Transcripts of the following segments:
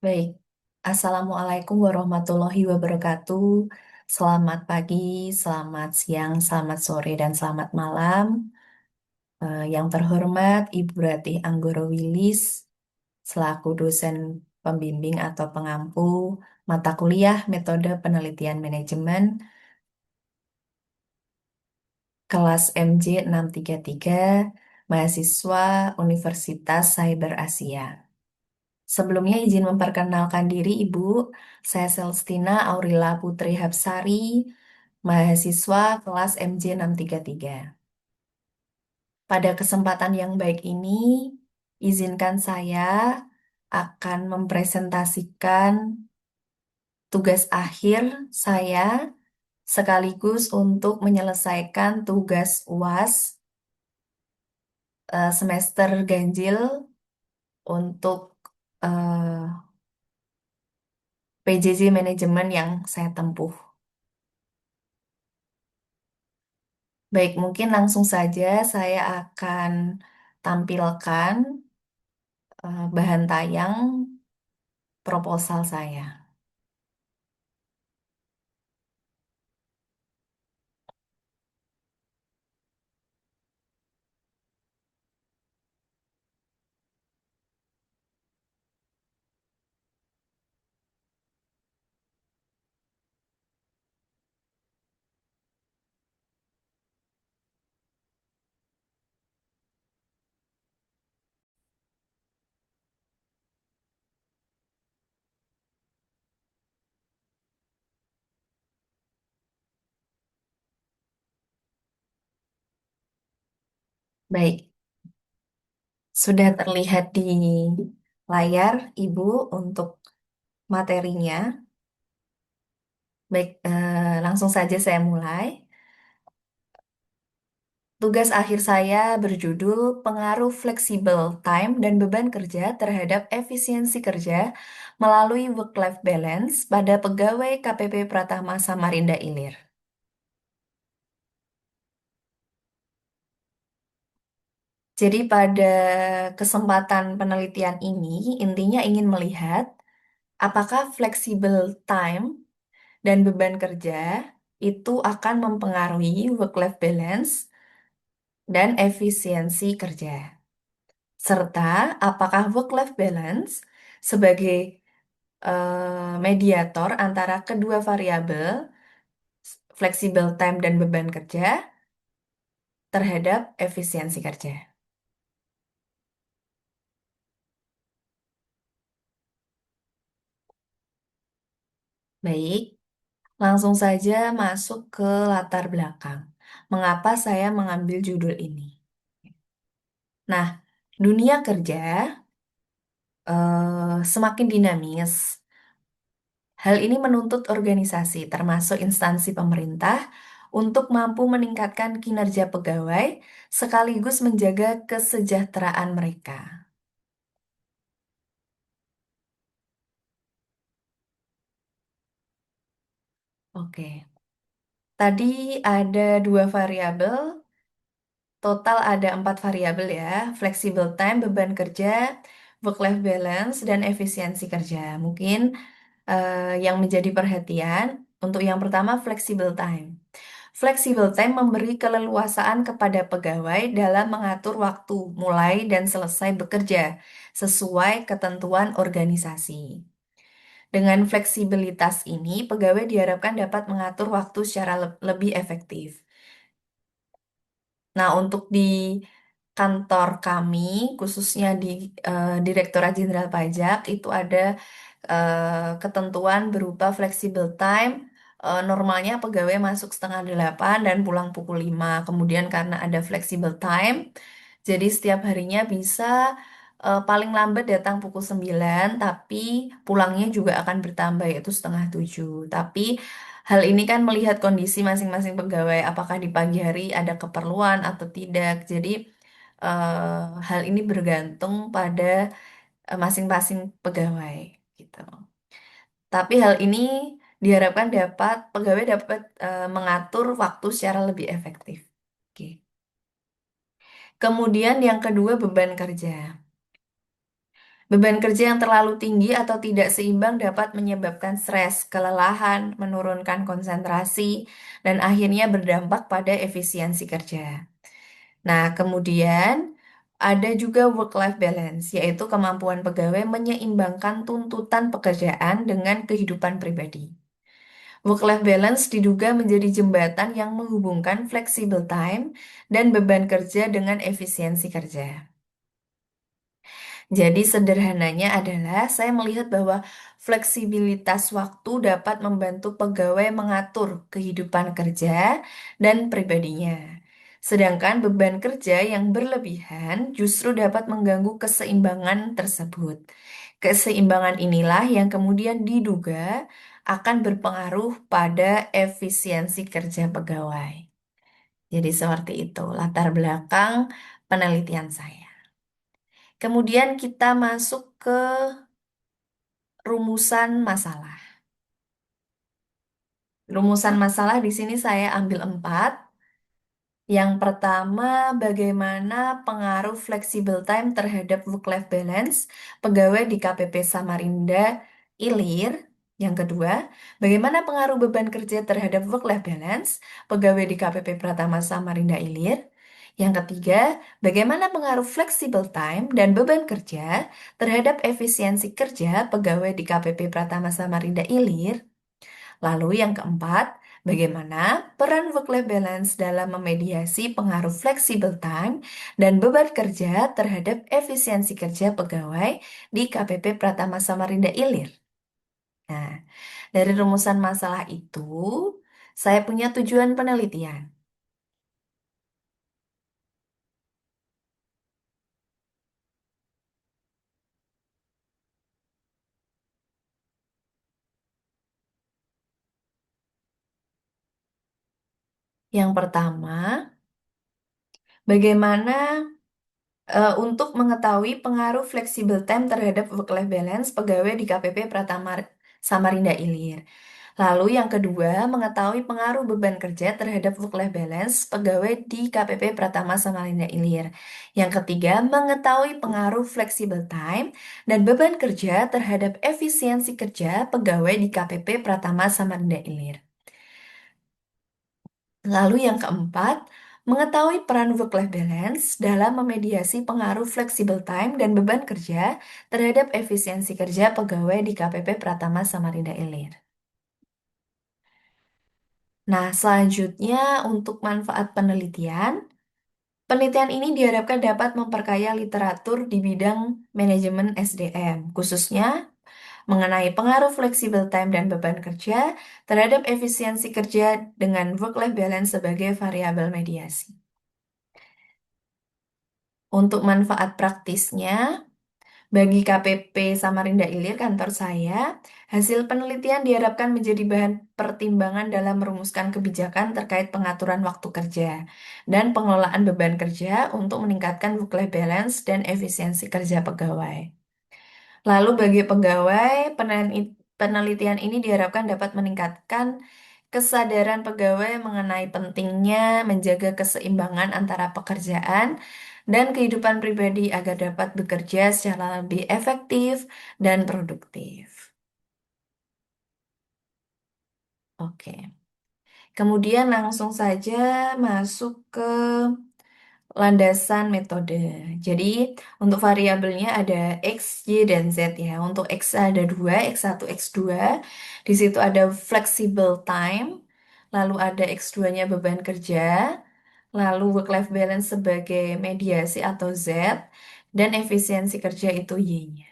Baik, Assalamualaikum warahmatullahi wabarakatuh. Selamat pagi, selamat siang, selamat sore, dan selamat malam. Yang terhormat Ibu Ratih Anggoro Wilis, selaku dosen pembimbing atau pengampu mata kuliah Metode Penelitian Manajemen, kelas MJ 633, mahasiswa Universitas Cyber Asia. Sebelumnya izin memperkenalkan diri Ibu, saya Celestina Aurila Putri Hapsari, mahasiswa kelas MJ 633. Pada kesempatan yang baik ini, izinkan saya akan mempresentasikan tugas akhir saya sekaligus untuk menyelesaikan tugas UAS semester ganjil untuk eh, PJJ manajemen yang saya tempuh. Baik, mungkin langsung saja saya akan tampilkan bahan tayang proposal saya. Baik, sudah terlihat di layar Ibu untuk materinya. Baik, langsung saja saya mulai. Tugas akhir saya berjudul Pengaruh Flexible Time dan Beban Kerja terhadap Efisiensi Kerja melalui Work-Life Balance pada pegawai KPP Pratama Samarinda Ilir. Jadi pada kesempatan penelitian ini intinya ingin melihat apakah flexible time dan beban kerja itu akan mempengaruhi work-life balance dan efisiensi kerja. Serta apakah work-life balance sebagai mediator antara kedua variabel flexible time dan beban kerja terhadap efisiensi kerja. Baik, langsung saja masuk ke latar belakang. Mengapa saya mengambil judul ini? Nah, dunia kerja semakin dinamis. Hal ini menuntut organisasi, termasuk instansi pemerintah, untuk mampu meningkatkan kinerja pegawai sekaligus menjaga kesejahteraan mereka. Oke, tadi ada dua variabel, total ada empat variabel ya, flexible time, beban kerja, work-life balance, dan efisiensi kerja. Mungkin yang menjadi perhatian untuk yang pertama flexible time. Flexible time memberi keleluasaan kepada pegawai dalam mengatur waktu mulai dan selesai bekerja sesuai ketentuan organisasi. Dengan fleksibilitas ini, pegawai diharapkan dapat mengatur waktu secara lebih efektif. Nah, untuk di kantor kami, khususnya di Direktorat Jenderal Pajak, itu ada ketentuan berupa flexible time. Normalnya pegawai masuk setengah 8 dan pulang pukul 5. Kemudian karena ada flexible time, jadi setiap harinya bisa paling lambat datang pukul 9, tapi pulangnya juga akan bertambah yaitu setengah 7. Tapi hal ini kan melihat kondisi masing-masing pegawai, apakah di pagi hari ada keperluan atau tidak. Jadi hal ini bergantung pada masing-masing pegawai gitu. Tapi hal ini diharapkan dapat pegawai dapat mengatur waktu secara lebih efektif. Oke. Kemudian yang kedua beban kerja. Beban kerja yang terlalu tinggi atau tidak seimbang dapat menyebabkan stres, kelelahan, menurunkan konsentrasi, dan akhirnya berdampak pada efisiensi kerja. Nah, kemudian ada juga work-life balance, yaitu kemampuan pegawai menyeimbangkan tuntutan pekerjaan dengan kehidupan pribadi. Work-life balance diduga menjadi jembatan yang menghubungkan flexible time dan beban kerja dengan efisiensi kerja. Jadi sederhananya adalah saya melihat bahwa fleksibilitas waktu dapat membantu pegawai mengatur kehidupan kerja dan pribadinya. Sedangkan beban kerja yang berlebihan justru dapat mengganggu keseimbangan tersebut. Keseimbangan inilah yang kemudian diduga akan berpengaruh pada efisiensi kerja pegawai. Jadi seperti itu latar belakang penelitian saya. Kemudian kita masuk ke rumusan masalah. Rumusan masalah di sini saya ambil 4. Yang pertama, bagaimana pengaruh flexible time terhadap work-life balance pegawai di KPP Samarinda Ilir. Yang kedua, bagaimana pengaruh beban kerja terhadap work-life balance pegawai di KPP Pratama Samarinda Ilir. Yang ketiga, bagaimana pengaruh flexible time dan beban kerja terhadap efisiensi kerja pegawai di KPP Pratama Samarinda Ilir. Lalu yang keempat, bagaimana peran work-life balance dalam memediasi pengaruh flexible time dan beban kerja terhadap efisiensi kerja pegawai di KPP Pratama Samarinda Ilir. Nah, dari rumusan masalah itu, saya punya tujuan penelitian. Yang pertama, bagaimana untuk mengetahui pengaruh flexible time terhadap work-life balance pegawai di KPP Pratama Samarinda Ilir. Lalu yang kedua, mengetahui pengaruh beban kerja terhadap work-life balance pegawai di KPP Pratama Samarinda Ilir. Yang ketiga, mengetahui pengaruh flexible time dan beban kerja terhadap efisiensi kerja pegawai di KPP Pratama Samarinda Ilir. Lalu yang keempat, mengetahui peran work-life balance dalam memediasi pengaruh flexible time dan beban kerja terhadap efisiensi kerja pegawai di KPP Pratama Samarinda Ilir. Nah, selanjutnya untuk manfaat penelitian, penelitian ini diharapkan dapat memperkaya literatur di bidang manajemen SDM, khususnya mengenai pengaruh flexible time dan beban kerja terhadap efisiensi kerja dengan work-life balance sebagai variabel mediasi. Untuk manfaat praktisnya, bagi KPP Samarinda Ilir kantor saya, hasil penelitian diharapkan menjadi bahan pertimbangan dalam merumuskan kebijakan terkait pengaturan waktu kerja dan pengelolaan beban kerja untuk meningkatkan work-life balance dan efisiensi kerja pegawai. Lalu bagi pegawai, penelitian ini diharapkan dapat meningkatkan kesadaran pegawai mengenai pentingnya menjaga keseimbangan antara pekerjaan dan kehidupan pribadi agar dapat bekerja secara lebih efektif dan produktif. Oke, kemudian langsung saja masuk ke landasan metode. Jadi untuk variabelnya ada X, Y, dan Z ya. Untuk X ada dua, X1, X2. Di situ ada flexible time, lalu ada X2-nya beban kerja, lalu work-life balance sebagai mediasi atau Z, dan efisiensi kerja itu Y-nya.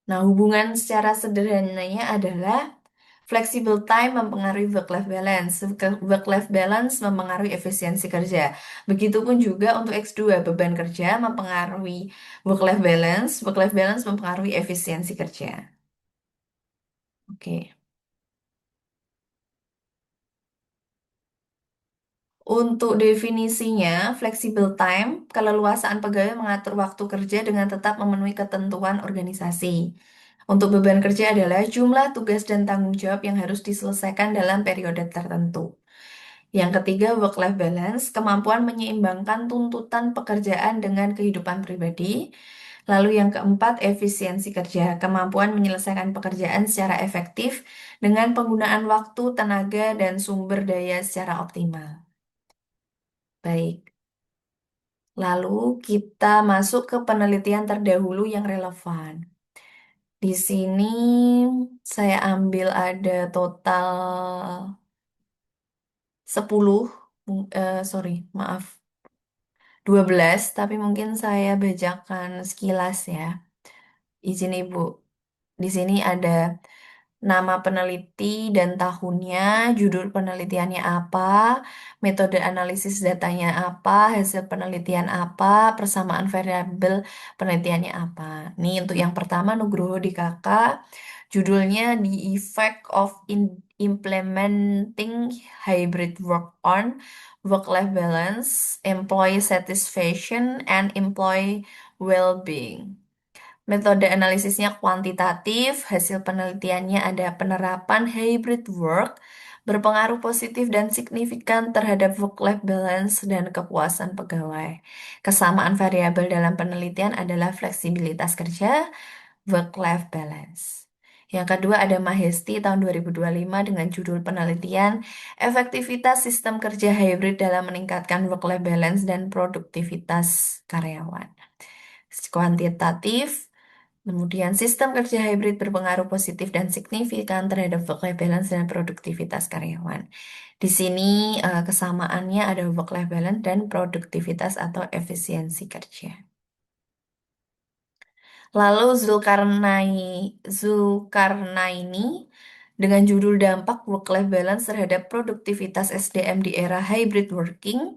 Nah, hubungan secara sederhananya adalah flexible time mempengaruhi work-life balance, work-life balance mempengaruhi efisiensi kerja. Begitupun juga untuk X2, beban kerja mempengaruhi work-life balance mempengaruhi efisiensi kerja. Oke. Untuk definisinya, flexible time, keleluasaan pegawai mengatur waktu kerja dengan tetap memenuhi ketentuan organisasi. Untuk beban kerja adalah jumlah tugas dan tanggung jawab yang harus diselesaikan dalam periode tertentu. Yang ketiga, work-life balance, kemampuan menyeimbangkan tuntutan pekerjaan dengan kehidupan pribadi. Lalu yang keempat, efisiensi kerja, kemampuan menyelesaikan pekerjaan secara efektif dengan penggunaan waktu, tenaga, dan sumber daya secara optimal. Baik, lalu kita masuk ke penelitian terdahulu yang relevan. Di sini saya ambil ada total 10, sorry, maaf, 12, tapi mungkin saya bacakan sekilas ya. Izin Ibu. Di sini ada nama peneliti dan tahunnya, judul penelitiannya apa, metode analisis datanya apa, hasil penelitian apa, persamaan variabel penelitiannya apa. Ini untuk yang pertama Nugroho di kakak, judulnya The Effect of Implementing Hybrid Work on Work-Life Balance, Employee Satisfaction, and Employee Well-being. Metode analisisnya kuantitatif, hasil penelitiannya ada penerapan hybrid work, berpengaruh positif dan signifikan terhadap work-life balance dan kepuasan pegawai. Kesamaan variabel dalam penelitian adalah fleksibilitas kerja, work-life balance. Yang kedua ada Mahesti tahun 2025 dengan judul penelitian Efektivitas Sistem Kerja Hybrid dalam Meningkatkan Work-Life Balance dan Produktivitas Karyawan. Kuantitatif, kemudian sistem kerja hybrid berpengaruh positif dan signifikan terhadap work-life balance dan produktivitas karyawan. Di sini kesamaannya ada work-life balance dan produktivitas atau efisiensi kerja. Lalu Zulkarnaini dengan judul Dampak Work-Life Balance terhadap Produktivitas SDM di Era Hybrid Working.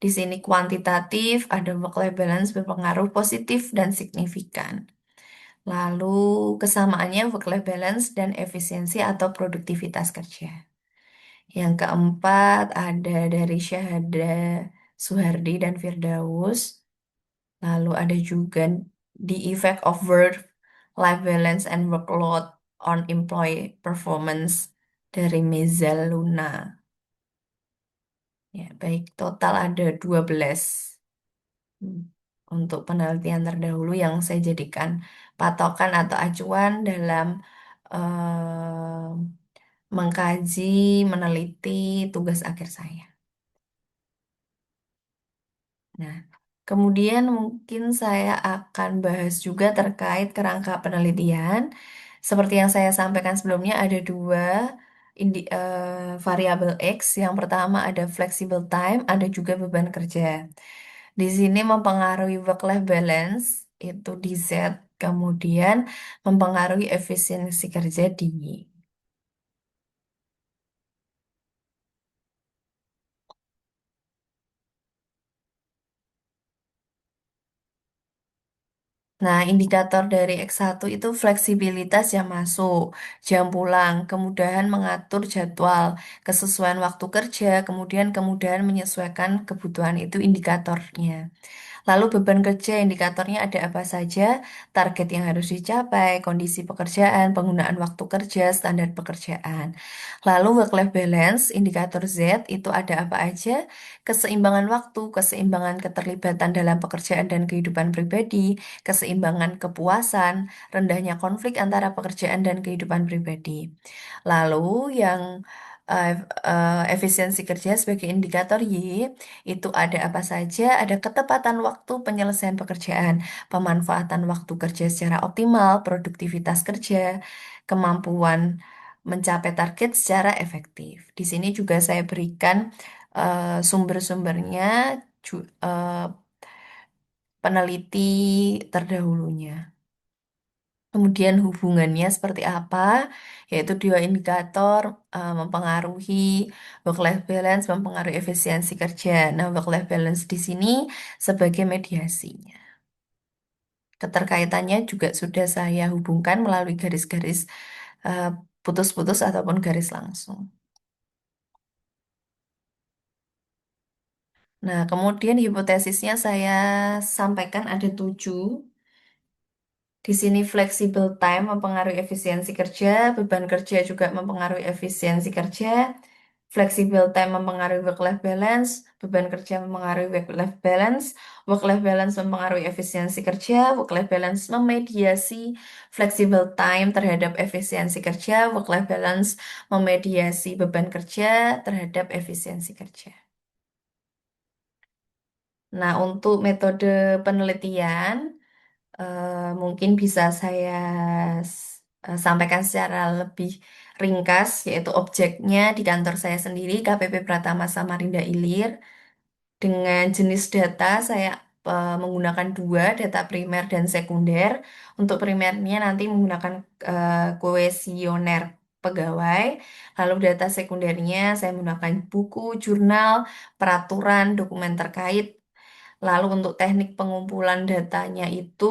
Di sini kuantitatif, ada work-life balance berpengaruh positif dan signifikan. Lalu kesamaannya work-life balance dan efisiensi atau produktivitas kerja. Yang keempat ada dari Syahada Suhardi dan Firdaus. Lalu ada juga The Effect of Work-Life Balance and Workload on Employee Performance dari Mezal Luna. Ya, baik, total ada 12 hmm, untuk penelitian terdahulu yang saya jadikan patokan atau acuan dalam mengkaji, meneliti tugas akhir saya. Nah, kemudian mungkin saya akan bahas juga terkait kerangka penelitian. Seperti yang saya sampaikan sebelumnya, ada dua variabel X. Yang pertama ada flexible time, ada juga beban kerja. Di sini mempengaruhi work-life balance, itu di Z, kemudian mempengaruhi efisiensi kerja di Y. Nah, indikator dari X1 itu fleksibilitas jam masuk, jam pulang, kemudahan mengatur jadwal, kesesuaian waktu kerja, kemudian kemudahan menyesuaikan kebutuhan itu indikatornya. Lalu beban kerja indikatornya ada apa saja, target yang harus dicapai, kondisi pekerjaan, penggunaan waktu kerja, standar pekerjaan. Lalu work-life balance, indikator Z itu ada apa aja, keseimbangan waktu, keseimbangan keterlibatan dalam pekerjaan dan kehidupan pribadi, keseimbangan kepuasan, rendahnya konflik antara pekerjaan dan kehidupan pribadi. Lalu yang efisiensi kerja sebagai indikator Y itu ada apa saja? Ada ketepatan waktu penyelesaian pekerjaan, pemanfaatan waktu kerja secara optimal, produktivitas kerja, kemampuan mencapai target secara efektif. Di sini juga saya berikan sumber-sumbernya, peneliti terdahulunya. Kemudian hubungannya seperti apa? Yaitu dua indikator mempengaruhi work-life balance, mempengaruhi efisiensi kerja. Nah, work-life balance di sini sebagai mediasinya. Keterkaitannya juga sudah saya hubungkan melalui garis-garis eh, putus-putus ataupun garis langsung. Nah, kemudian hipotesisnya saya sampaikan ada 7. Di sini flexible time mempengaruhi efisiensi kerja, beban kerja juga mempengaruhi efisiensi kerja, Flexible time mempengaruhi work-life balance, beban kerja mempengaruhi work-life balance, work-life balance mempengaruhi efisiensi kerja, work-life balance memediasi flexible time terhadap efisiensi kerja, work-life balance memediasi beban kerja terhadap efisiensi kerja. Nah, untuk metode penelitian, mungkin bisa saya sampaikan secara lebih ringkas, yaitu objeknya di kantor saya sendiri, KPP Pratama Samarinda Ilir. Dengan jenis data, saya menggunakan dua, data primer dan sekunder. Untuk primernya nanti menggunakan kuesioner pegawai, lalu data sekundernya saya menggunakan buku, jurnal, peraturan, dokumen terkait. Lalu untuk teknik pengumpulan datanya itu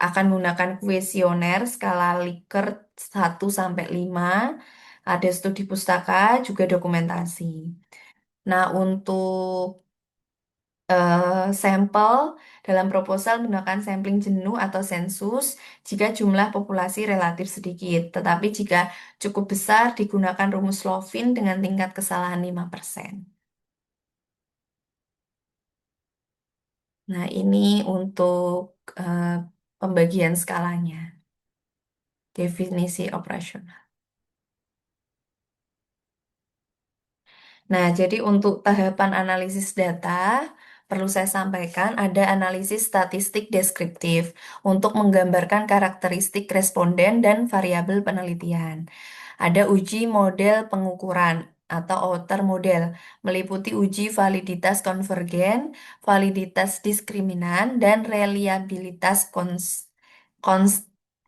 akan menggunakan kuesioner skala Likert 1 sampai 5. Ada studi pustaka, juga dokumentasi. Nah, untuk sampel dalam proposal menggunakan sampling jenuh atau sensus jika jumlah populasi relatif sedikit, tetapi jika cukup besar digunakan rumus Lovin dengan tingkat kesalahan 5%. Nah, ini untuk eh, pembagian skalanya, definisi operasional. Nah, jadi untuk tahapan analisis data, perlu saya sampaikan ada analisis statistik deskriptif untuk menggambarkan karakteristik responden dan variabel penelitian. Ada uji model pengukuran atau outer model, meliputi uji validitas konvergen, validitas diskriminan, dan reliabilitas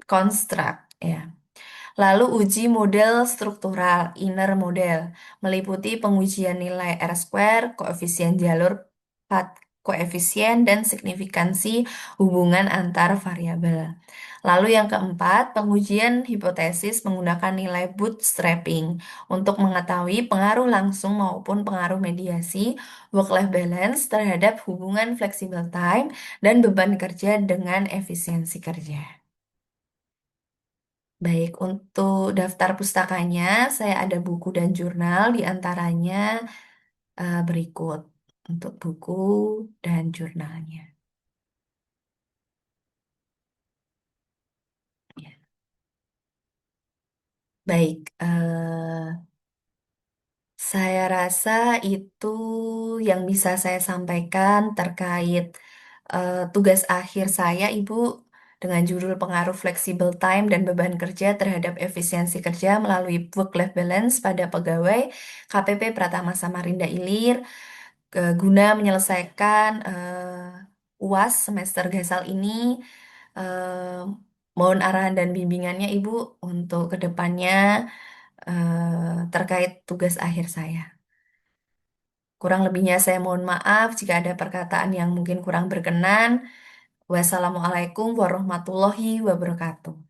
konstruk. Ya. Lalu uji model struktural, inner model, meliputi pengujian nilai R-square, koefisien jalur, koefisien, dan signifikansi hubungan antar variabel. Lalu yang keempat, pengujian hipotesis menggunakan nilai bootstrapping untuk mengetahui pengaruh langsung maupun pengaruh mediasi work-life balance terhadap hubungan flexible time dan beban kerja dengan efisiensi kerja. Baik, untuk daftar pustakanya, saya ada buku dan jurnal, di antaranya berikut untuk buku dan jurnalnya. Ya. Baik, saya rasa itu yang bisa saya sampaikan terkait tugas akhir saya, Ibu, dengan judul Pengaruh Flexible Time dan Beban Kerja terhadap Efisiensi Kerja melalui Work-Life Balance pada Pegawai KPP Pratama Samarinda Ilir, guna menyelesaikan UAS semester Gasal ini. eh, Mohon arahan dan bimbingannya Ibu untuk kedepannya terkait tugas akhir saya. Kurang lebihnya saya mohon maaf jika ada perkataan yang mungkin kurang berkenan. Wassalamualaikum warahmatullahi wabarakatuh.